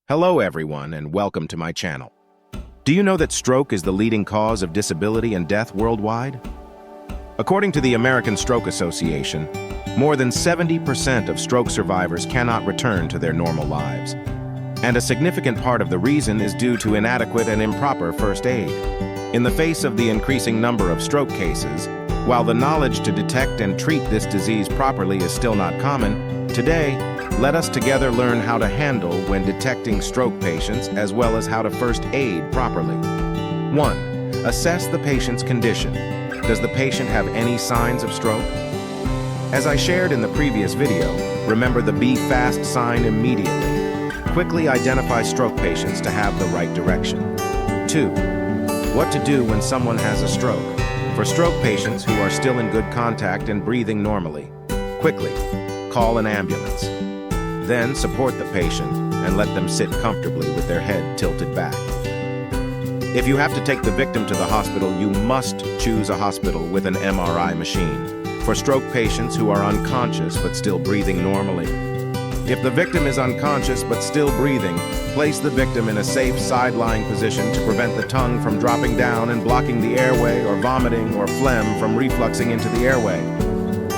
Hello everyone and welcome to my channel. Do you know that stroke is the leading cause of disability and death worldwide? According to the American Stroke Association, more than 70% of stroke survivors cannot return to their normal lives. And a significant part of the reason is due to inadequate and improper first aid. In the face of the increasing number of stroke cases, while the knowledge to detect and treat this disease properly is still not common, today, let us together learn how to handle when detecting stroke patients as well as how to first aid properly. 1. Assess the patient's condition. Does the patient have any signs of stroke? As I shared in the previous video, remember the Be Fast sign immediately. Quickly identify stroke patients to have the right direction. 2. What to do when someone has a stroke. For stroke patients who are still in good contact and breathing normally, quickly call an ambulance. Then support the patient and let them sit comfortably with their head tilted back. If you have to take the victim to the hospital, you must choose a hospital with an MRI machine. For stroke patients who are unconscious but still breathing normally. If the victim is unconscious but still breathing, place the victim in a safe side-lying position to prevent the tongue from dropping down and blocking the airway or vomiting or phlegm from refluxing into the airway.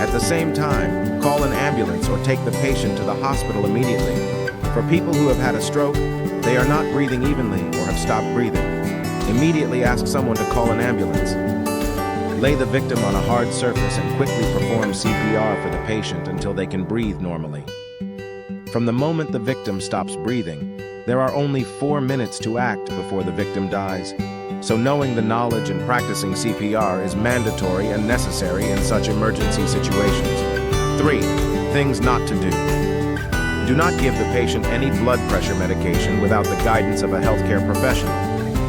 At the same time, call an ambulance or take the patient to the hospital immediately. For people who have had a stroke, they are not breathing evenly or have stopped breathing. Immediately ask someone to call an ambulance. Lay the victim on a hard surface and quickly perform CPR for the patient until they can breathe normally. From the moment the victim stops breathing, there are only 4 minutes to act before the victim dies. So knowing the knowledge and practicing CPR is mandatory and necessary in such emergency situations. 3. Things not to do. Do not give the patient any blood pressure medication without the guidance of a healthcare professional.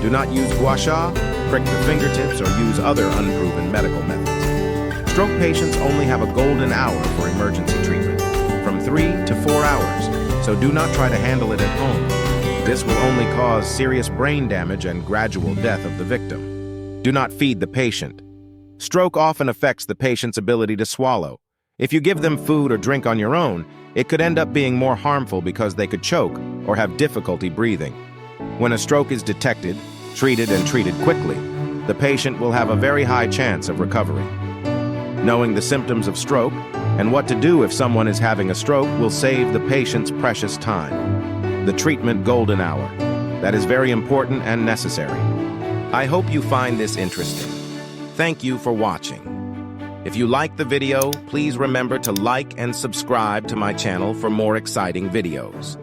Do not use gua sha, prick the fingertips, or use other unproven medical methods. Stroke patients only have a golden hour for emergency treatment, from 3 to 4 hours, so do not try to handle it at home. This will only cause serious brain damage and gradual death of the victim. Do not feed the patient. Stroke often affects the patient's ability to swallow. If you give them food or drink on your own, it could end up being more harmful because they could choke or have difficulty breathing. When a stroke is detected, treated quickly, the patient will have a very high chance of recovery. Knowing the symptoms of stroke and what to do if someone is having a stroke will save the patient's precious time. The treatment golden hour. That is very important and necessary. I hope you find this interesting. Thank you for watching. If you liked the video, please remember to like and subscribe to my channel for more exciting videos.